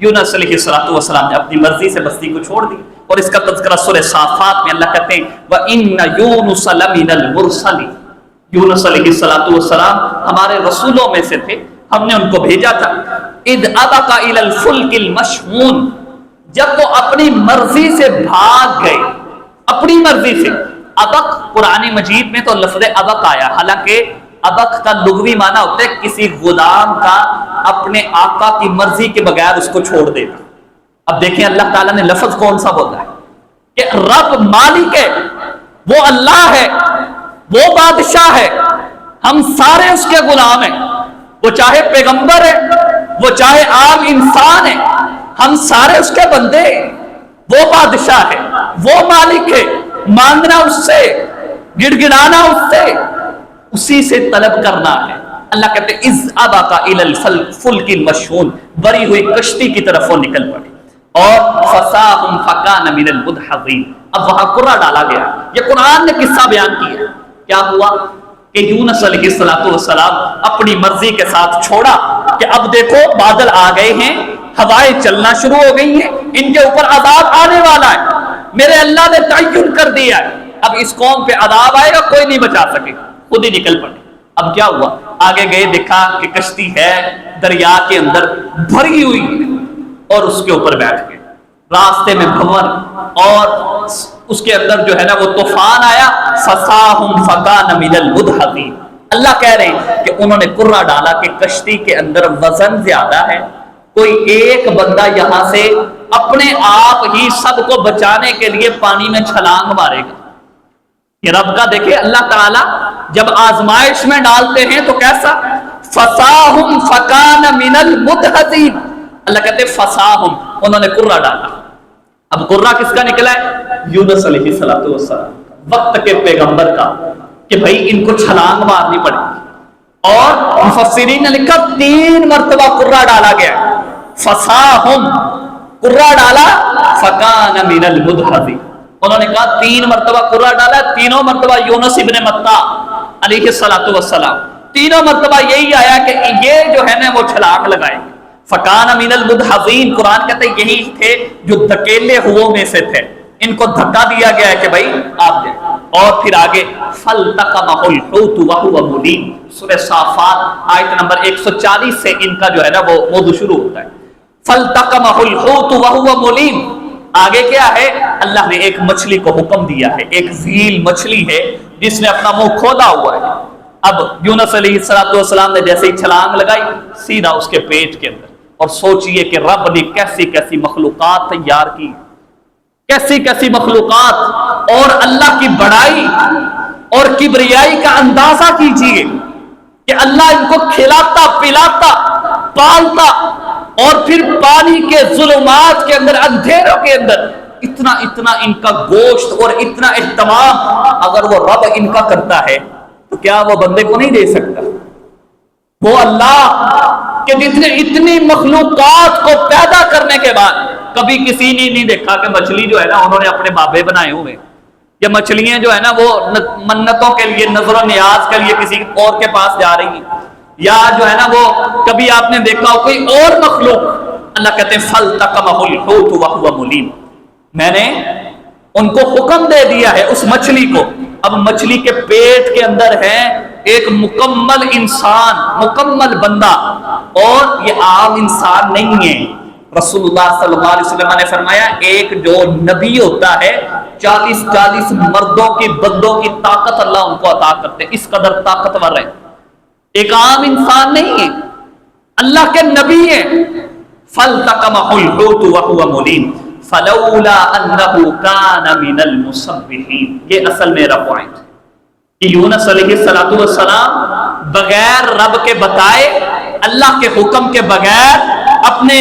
یونس علیہ السلام نے اپنی مرضی سے بستی کو چھوڑ دی, اور اس کا تذکرہ سورہ صافات میں اللہ کہتے ہیں وَإِنَّ يُونُسَ لَمِنَ الْمُرْسَلِينَ. یونس علیہ السلام ہمارے رسولوں میں سے تھے, ہم نے ان کو بھیجا تھا. اِذْ أَبَقَ إِلَى الْفُلْكِ الْمَشْحُونِ, جب وہ اپنی مرضی سے بھاگ گئے, اپنی مرضی سے. ابق قرآن مجید میں تو لفظ ابق آیا, حالانکہ ابق کا لغوی معنی ہوتا ہے کسی غلام کا اپنے آقا کی مرضی کے بغیر اس کو چھوڑ دینا. اب دیکھیں اللہ تعالیٰ نے لفظ کون سا بولا ہے کہ رب مالک ہے, وہ اللہ ہے, وہ بادشاہ ہے, ہم سارے اس کے غلام ہیں. وہ چاہے پیغمبر ہے, وہ چاہے عام انسان ہے, ہم سارے اس کے بندے ہیں. وہ بادشاہ ہے, وہ مالک ہے, مانگنا اس سے, گڑگڑانا اس سے, اسی سے طلب کرنا ہے. اللہ کہتے ہیں اذ ابق الى الفلک المشحون, بری ہوئی کشتی کی طرف وہ نکل پڑے, اور فساهم فكان من المدحضين. اب وہاں قرہ ڈالا گیا. یہ قرآن نے قصہ بیان کیا. کیا ہوا کہ یونس علیہ السلام اپنی مرضی کے ساتھ چھوڑا کہ اب دیکھو بادل آ گئے ہیں, ہوائیں چلنا شروع ہو گئی ہیں, ان کے اوپر عذاب آنے والا ہے, میرے اللہ نے تعین کر دیا ہے, اب اس قوم پہ عذاب آئے گا, کوئی نہیں بچا سکے, خود ہی نکل پڑے. اب کیا ہوا, آگے گئے, دیکھا کہ کشتی ہے دریا کے اندر بھری ہوئی, اور اس کے اوپر بیٹھ گئے. راستے میں بھنور اور اس کے اندر جو ہے نا وہ طوفان آیا. فَسَاهُمْ فَكَانَ مِنَ الْمُدْحَضِينَ. اللہ کہہ رہے ہیں کہ انہوں نے قرہ ڈالا کہ کشتی کے اندر وزن زیادہ ہے, کوئی ایک بندہ یہاں سے اپنے آپ ہی سب کو بچانے کے لیے پانی میں چھلانگ مارے گا. یہ رب کا دیکھیں, اللہ تعالیٰ جب آزمائش میں ڈالتے ہیں تو کیسا, فَسَاهُمْ فَكَانَ مِنَ الْمُدْحَضِينَ. اللہ کہتے ہیں فَسَاهُمْ, انہوں نے قرہ ڈالا. اب قرہ کس کا نکلا ہے, یونس علیہ السلام, وقت کے پیغمبر کا, کہ بھائی ان کو چھلانگ مارنی پڑے گی. اور مفسرین نے لکھا 3 مرتبہ قرہ ڈالا گیا. فَسَاهُمْ, قرہ ڈالا, فکان من المدحضین. انہوں نے کہا 3 مرتبہ قرہ ڈالا، تینوں مرتبہ یونس ابن متہ علیہ الصلوۃ والسلام، تینوں مرتبہ یہی آیا کہ یہ جو ہے نا وہ چھلانگ لگائیں گے. فکان من المدحضین، قرآن کہتے ہیں یہی تھے جو دھکیلے ہوئے میں سے تھے، ان کو دھکا دیا گیا ہے کہ بھائی آپ جائیں. اور پھر آگے فَالْتَقَمَهُ الْحُوتُ وَهُوَ مُلِيمٌ، سورہ صافات آیت نمبر 140 سے ان کا جو ہے نا وہ موضوع شروع ہوتا ہے. فَالْتَقَمَهُ الْحُوتُ وَهُوَ مُلِيمٌ. آگے کیا ہے؟ اللہ نے ایک مچھلی کو حکم دیا ہے، ایک ذیل مچھلی ہے جس نے اپنا منہ کھولا ہوا ہے. اب یونس علیہ السلام نے جیسے ہی چھلانگ لگائی سیدھا اس کے پیٹ کے اندر. اور سوچئے کہ رب نے کیسی کیسی مخلوقات تیار کی، کیسی کیسی مخلوقات، اور اللہ کی بڑائی اور کبریائی کا اندازہ کیجئے کہ اللہ ان کو کھلاتا پلاتا پالتا، اور پھر پانی کے ظلمات کے اندر، اندھیروں کے اندر اتنا اتنا ان کا گوشت اور اتنا اہتمام اگر وہ رب ان کا کرتا ہے تو کیا وہ بندے کو نہیں دے سکتا؟ وہ اللہ کہ جتنے اتنی مخلوقات کو پیدا کرنے کے بعد کبھی کسی نے نہیں دیکھا کہ مچھلی جو ہے نا انہوں نے اپنے بابے بنائے ہوئے، یا مچھلیاں جو ہے نا وہ منتوں کے لیے، نظر و نیاز کے لیے کسی اور کے پاس جا رہی ہیں، یا جو ہے نا وہ کبھی آپ نے دیکھا ہو کوئی اور مخلوق. اللہ کہتے ہیں فَالْتَقَمَهُ الْحُوتُ وَهُوَ مُلِيمٌ، میں نے ان کو حکم دے دیا ہے اس مچھلی کو. اب مچھلی کے پیٹ کے اندر ہے ایک مکمل انسان، مکمل بندہ، اور یہ عام انسان نہیں ہے. رسول اللہ صلی اللہ علیہ وسلم نے فرمایا ایک جو نبی ہوتا ہے 40 مردوں کی بندوں کی طاقت اللہ ان کو عطا کرتے ہیں، اس قدر طاقتور ہے. ایک عام انسان نہیں ہے، اللہ کے نبی ہیں. فَالْتَقَمَهُ الْحُوتُ وَهُوَ مُلِيمٌ فَلَوْلَا أَنَّهُ كَانَ مِنَ الْمُسَبِّحِينَ. یہ اصل میرا پوائنٹ ہے کہ یونس علیہ السلام بغیر رب کے بتائے، اللہ کے حکم کے بغیر اپنے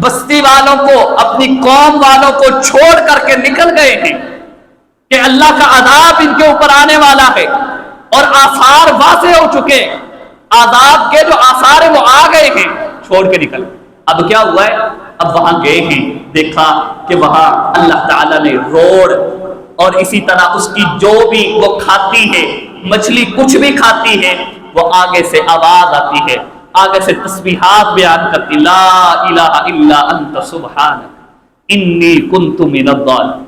بستی والوں کو، اپنی قوم والوں کو چھوڑ کر کے نکل گئے ہیں کہ اللہ کا عذاب ان کے اوپر آنے والا ہے، اور آثار واضح ہو چکے، عذاب کے جو آثار ہیں وہ آ گئے ہیں، چھوڑ کے نکل. اب کیا ہوا ہے؟ اب وہاں گئے ہیں، دیکھا کہ وہاں اللہ تعالیٰ نے روڑ، اور اسی طرح اس کی جو بھی وہ کھاتی ہے، مچھلی کچھ بھی کھاتی ہے، وہ آگے سے آواز آتی ہے، آگے سے تسبیحات بیان کرتی، لا الہ الا انت سبحانک انی کنت من الظالمین.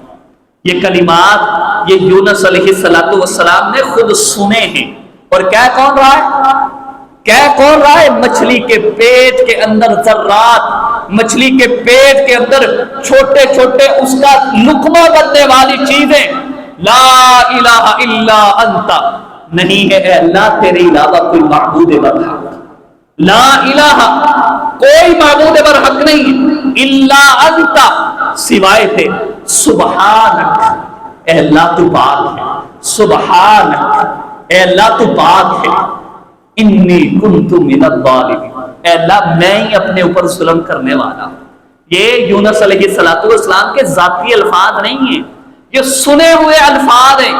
یہ کلمات یہ یونس علیہ السلام نے خود سنے ہیں. اور کیا کون رہا ہے؟ کیا کون رہا ہے؟ مچھلی کے پیٹ کے اندر ذرات، مچھلی کے پیٹ کے اندر چھوٹے چھوٹے اس کا لقمہ بننے والی چیزیں. لا الہ الا انت، نہیں ہے اے اللہ تیرے علاوہ کوئی معبود برحق. لا الہ، کوئی معبود برحق نہیں، الا انت، سوائے تھے، سبحانک، اے اللہ تو پاک ہے، سبحانک، اے اللہ تو پاک ہے، انی کنت من الظالمین، اے اللہ میں ہی اپنے اوپر ظلم کرنے والا ہوں. یہ یونس علیہ السلام کے ذاتی الفاظ نہیں ہیں، یہ سنے ہوئے الفاظ ہیں،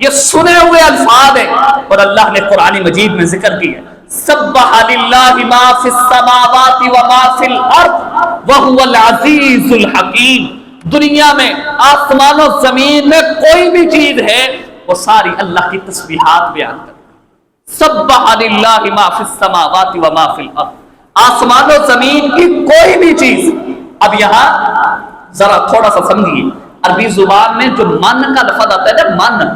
یہ سنے ہوئے الفاظ ہیں. اور اللہ نے قرآن مجید میں ذکر کیا سبح للہ ما فی السماوات وما فی الارض وہو العزیز الحکیم. دنیا میں آسمان و زمین میں کوئی بھی چیز ہے وہ ساری اللہ کی تسبیحات بیان کرتی. سبح للہ ما فی السماوات وما فی الارض، آسمان و زمین کی کوئی بھی چیز. اب یہاں ذرا تھوڑا سا سمجھیے، عربی زبان میں جو من کا لفظ آتا ہے نا، من،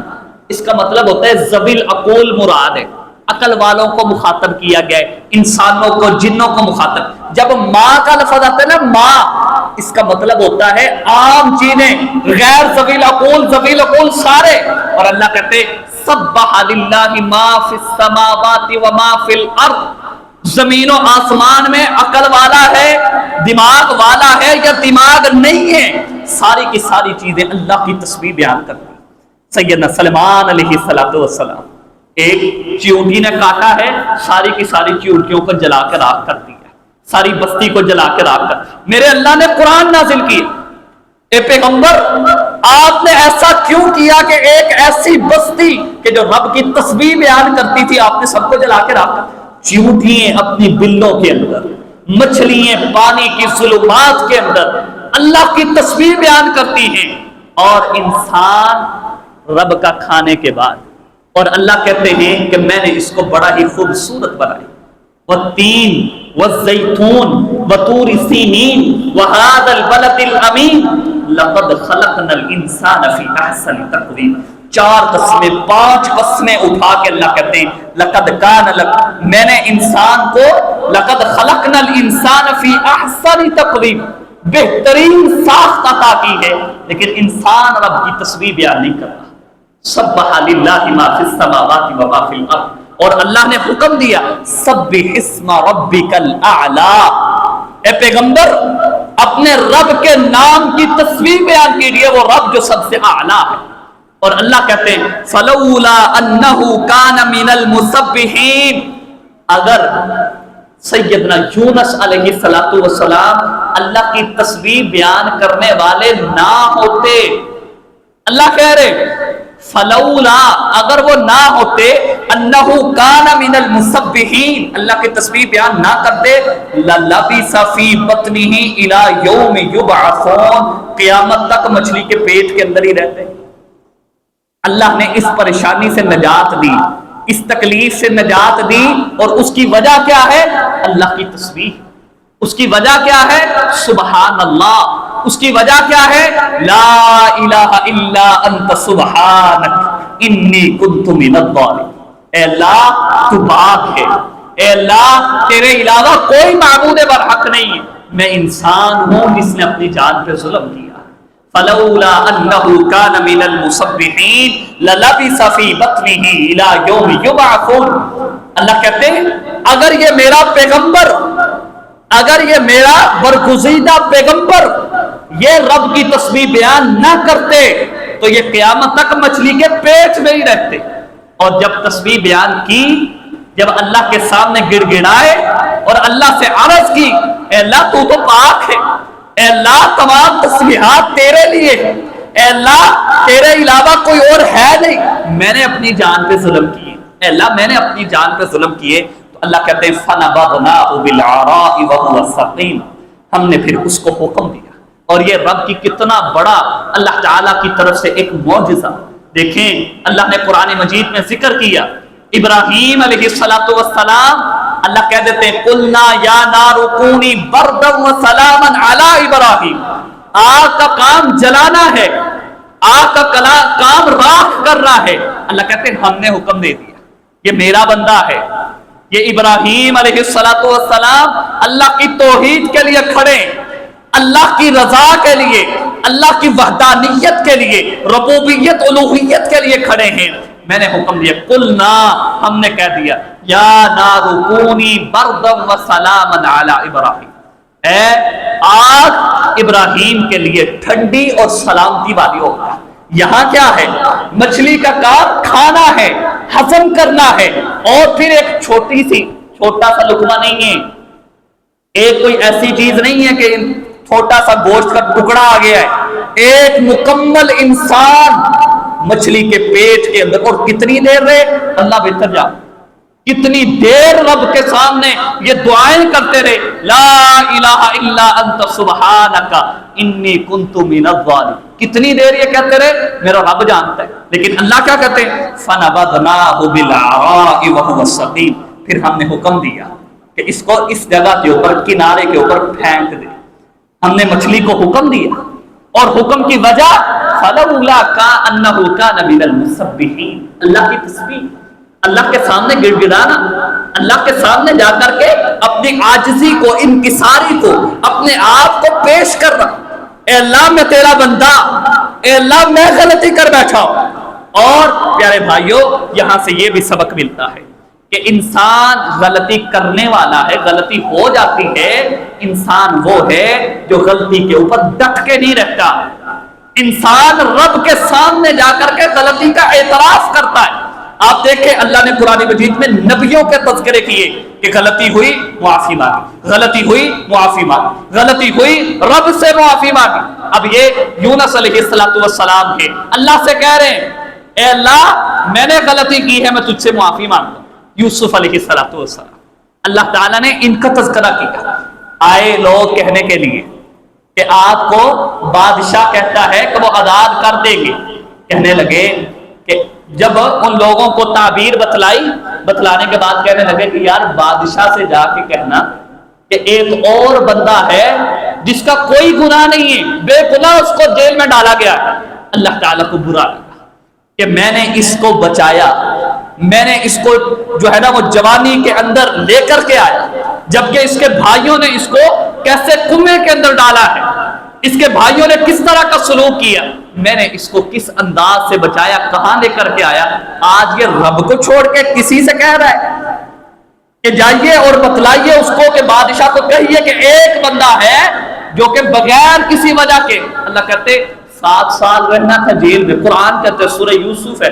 اس کا مطلب ہوتا ہے ذوی العقول، مراد ہے عقل والوں کو مخاطب کیا گیا ہے، انسانوں کو، جنوں کو مخاطب. جب ماں کا لفظ آتا ہے نا، ماں، اس کا مطلب ہوتا ہے عام چیزیں، غیر ذوی العقول سارے. اور اللہ کہتے سبح للہ ما فی السماوات وما فی الارض، زمین و آسمان میں عقل والا ہے، دماغ والا ہے یا دماغ نہیں ہے، ساری کی ساری چیزیں اللہ کی تسبیح بیان کرتی. سیدنا سلیمان علیہ السلام، ایک چیونٹی نے کاٹا ہے، ساری کی ساری چیونٹیوں کو جلا کے راکھ کر دیا، ساری بستی کو جلا کے راکھ کر. میرے اللہ نے قرآن نازل کیا، اے پیغمبر آپ نے ایسا کیوں کیا کہ ایک ایسی بستی کہ جو رب کی تسبیح بیان کرتی تھی آپ نے سب کو جلا کے راکھ کر. چیونٹیاں اپنی بلوں کے اندر، مچھلیاں پانی کی ظلمات کے اندر، اللہ کی تسبیح بیان کرتی ہیں، اور انسان رب کا کھانے کے بعد، اور اللہ کہتے ہیں کہ میں نے اس کو بڑا ہی خوبصورت بنائی، والتین والزیتون وطور سینین وہذا البلد الامین لقد خلقنا الانسان فی احسن تقویم۔ 4 قسمیں 5 قسمیں اٹھا کے اللہ کہتے ہیں لقد کان لک، میں نے انسان کو لقد خلقنا الانسان فی احسن تقویم، بہترین ساخت عطا کی ہے، لیکن انسان رب کی تسبیح بیان نہیں کرتا۔ سبح للہ ما فی السماوات و ما فی الارض، اور اللہ نے حکم دیا سبح اسم ربک الاعلی، اے پیغمبر اپنے رب کے نام کی تسبیح بیان کیجیے، وہ رب جو سب سے اعلیٰ ہے۔ اور اللہ کہتے ہیں فلولا انہ کان من المسبحین، اگر سیدنا یونس علیہ السلام اللہ کی تسبیح بیان کرنے والے نہ ہوتے، اللہ کہہ رہے فلولا، اگر وہ نہ ہوتے، انہ کان من المسبحین، اللہ کی تسبیح بیان نہ کرتے، للبث فی بطنہ الی یوم یبعثون، قیامت تک مچھلی کے پیٹ کے اندر ہی رہتے۔ اللہ نے اس پریشانی سے نجات دی، اس تکلیف سے نجات دی، اور اس کی وجہ کیا ہے؟ اللہ کی تسبیح۔ اس کی وجہ کیا ہے؟ سبحان اللہ۔ اس کی وجہ کیا ہے؟ لا الہ الا انت سبحانک انی کنت من الظالمین۔ اے اللہ تو پاک ہے، اے اللہ تیرے علاوہ کوئی معبود برحق نہیں ہے، میں انسان ہوں جس نے اپنی جان پہ ظلم کیا۔ فلولا انہ کان من المسبحین للبث فی بطنہ الی یوم یبعثون۔ اللہ کہتے ہیں اگر یہ میرا پیغمبر، اگر یہ میرا برگزیدہ پیغمبر یہ رب کی تسبیح بیان نہ کرتے تو یہ قیامت تک مچھلی کے پیٹ میں ہی رہتے۔ اور جب تسبیح بیان کی، جب اللہ کے سامنے گڑ گڑائے اور اللہ سے عرض کی اے اللہ تو پاک ہے، اے اللہ تمام تسبیحات تیرے لیے، اے اللہ تیرے علاوہ کوئی اور ہے نہیں، میں نے اپنی جان پہ ظلم کیے، اے اللہ میں نے اپنی جان پہ ظلم کیے، تو اللہ کہتے ہیں فَنَبَذْنَاهُ بِالْعَرَاءِ وَهُوَ سَقِيمٌ، ہم نے پھر اس کو حکم دیا۔ اور یہ رب کی کتنا بڑا اللہ تعالیٰ کی طرف سے ایک معجزہ، دیکھیں اللہ نے قرآن مجید میں ذکر کیا ابراہیم علیہ السلام، اللہ کہہ دیتے ہیں قُلْنَا يَا نَارُ كُونِي بَرْدًا وَسَلَامًا عَلَىٰ ابراہیم، آگ کا کام جلانا ہے، آگ کا کام راکھ کرنا ہے۔ اللہ کہتے ہیں ہم نے حکم دے دیا، یہ میرا بندہ ہے، یہ ابراہیم علیہ السلام اللہ کی توحید کے لیے کھڑے، اللہ کی رضا کے لیے، اللہ کی وحدانیت کے لیے، ربوبیت الوہیت کے لیے کھڑے ہیں۔ میں نے حکم دیا قلنا، ہم نے کہہ دیا یا نار کونی بردا وسلاما علی ابراہیم، اے آگ ابراہیم کے لیے ٹھنڈی اور سلامتی والی ہو۔ یہاں کیا ہے؟ مچھلی کا کام کھانا ہے، ہضم کرنا ہے، اور پھر ایک چھوٹا سا لقمہ نہیں ہے، ایک کوئی ایسی چیز نہیں ہے کہ چھوٹا سا گوشت کا ٹکڑا آ گیا ہے، ایک مکمل انسان مچھلی کے پیٹ کے اندر۔ اور کتنی دیر رہے اللہ بہتر جان، کتنی دیر رب کے سامنے یہ دعائیں کرتے رہے، لا الہ الا انت سبحانک انی کنت من الظالمین، کتنی دیر یہ کہتے رہے، میرا رب جانتا ہے۔ لیکن اللہ کیا کہتے ہیں فنبذناہ بالعراء وهو سقیم، پھر ہم نے حکم دیا کہ اس کو اس جگہ کے اوپر، کنارے کے اوپر پھینک دے۔ ہم نے مچھلی کو حکم دیا، اور حکم کی وجہ فلولا انہ کان من المسبحین، اللہ کی تسبیح، اللہ کے سامنے گڑ گڑانا، اللہ کے سامنے جا کر کے اپنی عاجزی کو، انکساری کو، اپنے آپ کو پیش کرنا، اے اللہ میں تیرا بندہ، اے اللہ میں غلطی کر بیٹھا ہوں۔ اور پیارے بھائیوں یہاں سے یہ بھی سبق ملتا ہے کہ انسان غلطی کرنے والا ہے، غلطی ہو جاتی ہے، انسان وہ ہے جو غلطی کے اوپر ڈٹ کے نہیں رہتا، انسان رب کے سامنے جا کر کے غلطی کا اعتراف کرتا ہے۔ آپ دیکھیں اللہ نے قرآن مجید میں نبیوں کے تذکرے کیے کہ غلطی ہوئی معافی مانگی، غلطی ہوئی معافی مانگی، غلطی ہوئی رب سے معافی مانگی۔ اب یہ یونس علیہ السلام کے اللہ سے کہہ رہے ہیں اے اللہ میں نے غلطی کی ہے، میں تجھ سے معافی مانگتا ہوں۔ یوسف علیہ السلام، اللہ تعالیٰ نے ان کا تذکرہ کیا، آئے لوگ کہنے کے لیے کہ آپ کو بادشاہ کہتا ہے کہ وہ آزاد کر دیں گے. کہنے لگے کہ جب ان لوگوں کو تعبیر بتلانے کے بعد کہنے لگے کہ یار بادشاہ سے جا کے کہنا کہ ایک اور بندہ ہے جس کا کوئی گناہ نہیں ہے، بے گناہ اس کو جیل میں ڈالا گیا ہے. اللہ تعالیٰ کو برا لگا کہ میں نے اس کو بچایا، میں نے اس کو جو ہے نا وہ جوانی کے اندر لے کر کے آیا، جبکہ اس کے بھائیوں نے اس کو کیسے کنویں کے اندر ڈالا ہے، اس کے بھائیوں نے کس طرح کا سلوک کیا، میں نے اس کو کس انداز سے بچایا، کہاں لے کر کے آیا. آج یہ رب کو چھوڑ کے کسی سے کہہ رہا ہے کہ جائیے اور بتلائیے اس کو کہ بادشاہ کو کہیے کہ ایک بندہ ہے جو کہ بغیر کسی وجہ کے، اللہ کہتے 7 سال رہنا تھا جیل میں. قرآن کہتے سورہ یوسف ہے،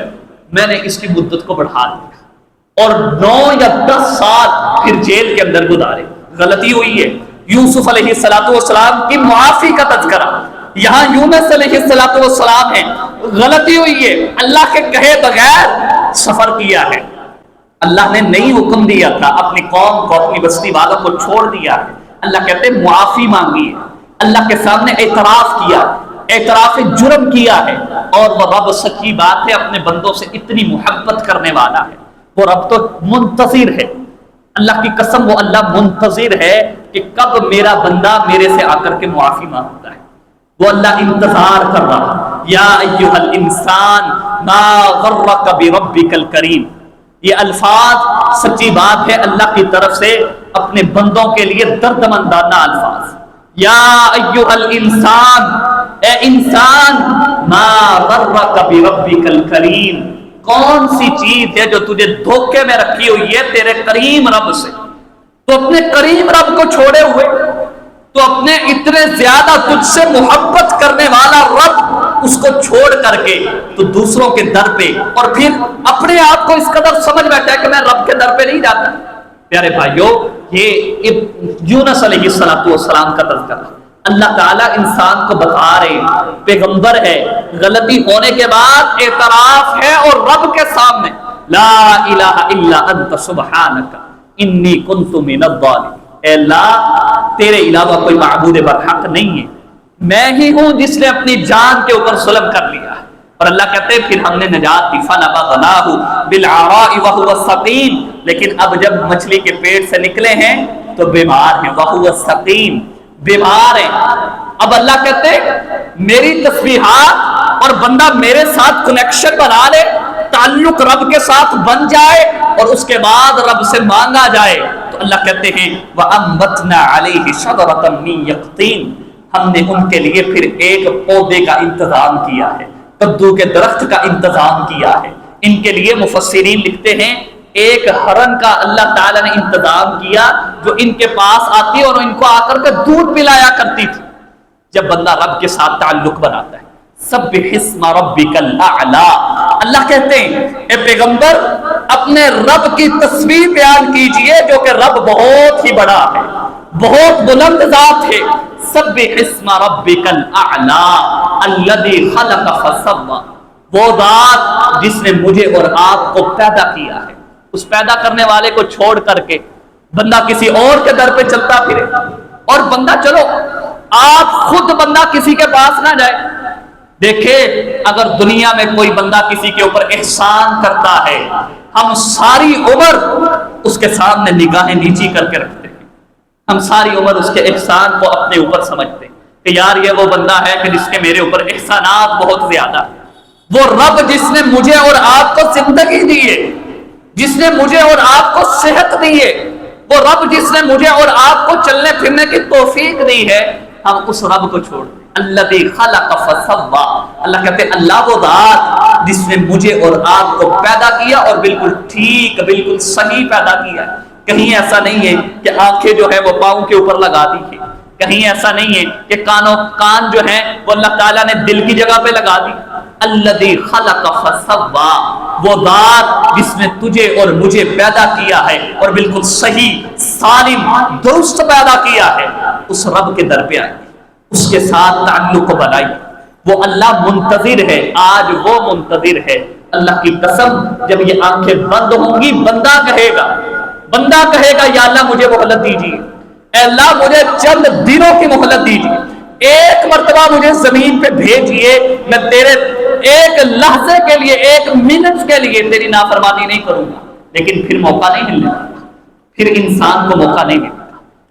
میں نے اس کی مدت کو بڑھا دیا اور 9 یا 10 سال پھر جیل کے اندر گزارے. غلطی ہوئی ہے. یوسف علیہ السلام کی معافی کا تذکرہ یہاں یونس علیہ السلام ہے. غلطی ہوئی ہے، اللہ کے کہے بغیر سفر کیا ہے. اللہ نے نہیں حکم دیا تھا، اپنی قوم کو اپنی بستی والوں کو چھوڑ دیا ہے. اللہ کہتے ہیں معافی مانگی ہے، اللہ کے سامنے اعتراف کیا، اعتراف جرم کیا ہے. اور وہ رب سچی بات ہے اپنے بندوں سے اتنی محبت کرنے والا ہے. وہ رب تو منتظر ہے، اللہ کی قسم وہ اللہ منتظر ہے کہ کب میرا بندہ میرے سے آ کر کے معافی مانگتا ہے. وہ اللہ انتظار کر رہا. یا ایھا الانسان ما غرک بربک الکریم، یہ الفاظ سچی بات ہے اللہ کی طرف سے اپنے بندوں کے لیے دردمندانہ الفاظ. یا ایھا الانسان، اے انسان، ما غرک بربک الکریم، کون سی چیز ہے جو تجھے دھوکے میں رکھی ہوئی ہے تیرے کریم رب سے. تو اپنے کریم رب کو چھوڑے ہوئے، تو اپنے اتنے زیادہ تجھ سے محبت کرنے والا رب اس کو چھوڑ کر کے تو دوسروں کے در پہ، اور پھر اپنے آپ کو اس قدر سمجھ بیٹھا ہے کہ میں رب کے در پہ نہیں جاتا. پیارے بھائیو، یہ یونس علیہ السلام کا تذکرہ. اللہ تعالیٰ انسان کو بتا رہے، پیغمبر ہے، غلطی ہونے کے بعد اعتراف ہے اور رب کے سامنے لا الہ الا انت سبحانک انی کنت من الظالمین. اے اللہ، تیرے علاوہ کوئی معبود برحق نہیں ہے، میں ہی ہوں جس نے اپنی جان کے اوپر ظلم کر لیا. اور اللہ کہتے ہیں پھر ہم نے نجات دی. فَنَبَذْنَاهُ بِالْعَرَاءِ وَهُوَ سَقِيمٌ، لیکن اب جب مچھلی کے پیٹ سے نکلے ہیں تو بیمار ہیں. وَهُوَ سَقِيمٌ، بیمار ہیں. اب اللہ کہتے ہیں میری تسبیحات اور بندہ میرے ساتھ کنیکشن بنا لے، تعلق رب کے ساتھ بن جائے اور اس کے بعد رب سے مانگا جائے. تو اللہ کہتے ہیں وَأَنبَتْنَا عَلَيْهِ شَجَرَةً مِّن يَقْطِينٍ، ہم نے ان کے لیے پھر ایک پودے کا انتظام کیا ہے، کدو کے درخت کا انتظام کیا ہے. ان کے لیے مفسرین لکھتے ہیں ایک ہرن کا اللہ تعالیٰ نے انتظام کیا جو ان کے پاس آتی اور ان کو آ کر کے دودھ پلایا کرتی تھی. جب بندہ رب کے ساتھ تعلق بناتا ہے، سبح اسم ربک الاعلی، اللہ کہتے ہیں اے پیغمبر اپنے رب کی تسبیح بیان کیجئے جو کہ رب بہت ہی بڑا ہے، بہت بلند ذات ہے. سبح اسم ربک الاعلی الذی خلق فسوی، وہ ذات جس نے مجھے اور آپ کو پیدا کیا ہے. اس پیدا کرنے والے کو چھوڑ کر کے بندہ کسی اور کے در پہ چلتا پھرے. اور بندہ چلو آپ خود بندہ کسی کے پاس نہ جائے. دیکھے اگر دنیا میں کوئی بندہ کسی کے اوپر احسان کرتا ہے، ہم ساری عمر اس کے سامنے نگاہیں نیچی کر کے رکھتے ہیں. ہم ساری عمر اس کے احسان کو اپنے اوپر سمجھتے ہیں کہ یار یہ وہ بندہ ہے کہ جس کے میرے اوپر احسانات بہت زیادہ ہیں. وہ رب جس نے مجھے اور آپ کو زندگی دی ہے، جس نے مجھے اور آپ کو صحت دی ہے، وہ رب جس نے مجھے اور آپ کو چلنے پھرنے کی توفیق دی ہے، ہم اس رب کو چھوڑ دیں. الذی خلق فسوی، اللہ کہتے ہیں اللہ وہ ذات جس نے مجھے اور آپ کو پیدا کیا اور بالکل ٹھیک بالکل صحیح پیدا کیا. کہیں ایسا نہیں ہے کہ آنکھیں جو ہے وہ پاؤں کے اوپر لگا دی ہے، کہیں ایسا نہیں ہے کہ کان جو ہیں وہ اللہ تعالیٰ نے دل کی جگہ پہ لگا دی. الذی خلق فسوی، وہ ذات جس نے تجھے اور مجھے پیدا کیا ہے اور بالکل صحیح سالم درست پیدا کیا ہے. اس رب کے در پہ آئیے، اس کے ساتھ تعلق بنائیے. وہ اللہ منتظر ہے، آج وہ منتظر ہے. اللہ کی قسم جب یہ آنکھیں بند ہوں گی بندہ کہے گا یا اللہ مجھے مہلت دیجیے، اے اللہ مجھے چند دنوں کی مہلت دیجیے. ایک مرتبہ مجھے زمین پہ بھیجیے، میں تیرے ایک لحظے کے لیے، ایک منٹ کے لیے تیری نافرمانی نہیں کروں گا۔ لیکن پھر موقع نہیں ملنے والا، پھر انسان کو موقع نہیں ملتا۔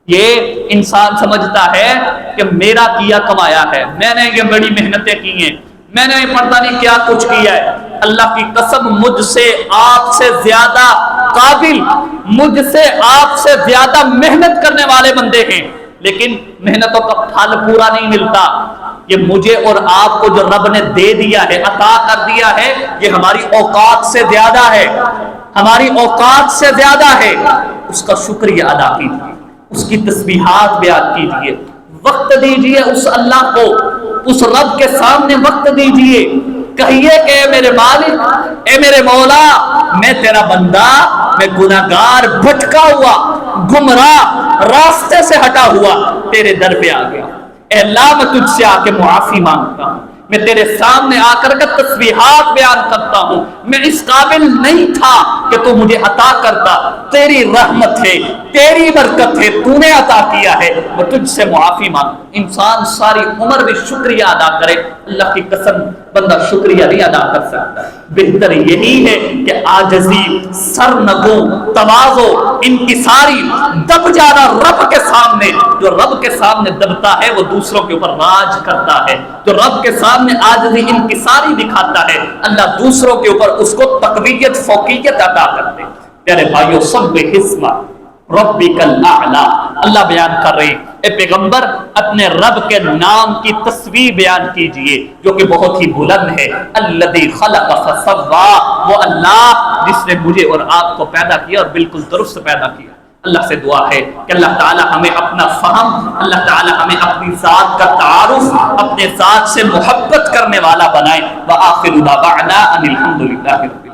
یہ انسان سمجھتا ہے کہ میرا کیا کمایا ہے، میں نے یہ بڑی محنتیں کی ہیں، میں نے پتہ نہیں کیا کچھ کیا ہے۔ اللہ کی قسم، مجھ سے آپ سے زیادہ قابل، مجھ سے آپ سے زیادہ محنت کرنے والے بندے ہیں، لیکن محنتوں کا پھل پورا نہیں ملتا۔ یہ مجھے اور آپ کو جو رب نے دے دیا ہے، عطا کر دیا ہے، یہ ہماری اوقات سے زیادہ ہے، ہماری اوقات سے زیادہ ہے۔ اس کا شکریہ ادا کیجیے، اس کی تسبیحات بیان کیجیے، وقت دیجیے اس اللہ کو، اس رب کے سامنے وقت دیجیے۔ کہیے کہ اے میرے مالک، اے میرے مولا، میں تیرا بندہ، میں گناہگار، بھٹکا ہوا، گمراہ، راستے سے ہٹا ہوا تیرے در پہ آ گیا۔ اے اللہ، میں تجھ سے آ کے معافی مانگتا ہوں، میں تیرے سامنے آ کر کے تسبیحات بیان کرتا ہوں۔ میں اس قابل نہیں تھا کہ تو مجھے عطا کرتا، تیری رحمت ہے، تیری برکت ہے، تو نے عطا کیا ہے، میں تجھ سے معافی مانگتا ہوں۔ انسان ساری عمر بھی شکریہ ادا کرے، اللہ کی قسم بندہ شکریہ نہیں ادا کر سکتا۔ بہتر یہی ہے کہ عاجزی، سرنگوں، تواضع، انکساری، دب جانا رب کے سامنے۔ جو رب کے سامنے دبتا ہے وہ دوسروں کے اوپر راج کرتا ہے، جو رب کے سامنے عاجزی، انکساری دکھاتا ہے، اللہ دوسروں کے اوپر اس کو تقویت، فوقیت عطا کرتے۔ پیارے بھائیو، سبح اسم ربک الاعلی، اللہ بیان کر رہے ہیں، اے پیغمبر اپنے رب کے نام کی تسبیح بیان کیجئے جو کہ بہت ہی بلند ہے۔ الذی خلق فسوی، وہ اللہ جس نے مجھے اور آپ کو پیدا کیا اور بالکل درست پیدا کیا۔ اللہ سے دعا ہے کہ اللہ تعالی ہمیں اپنا فہم، اللہ تعالی ہمیں اپنی ذات کا تعارف، اپنے ذات سے محبت کرنے والا بنائے۔ وآخر دعوانا ان الحمد للہ۔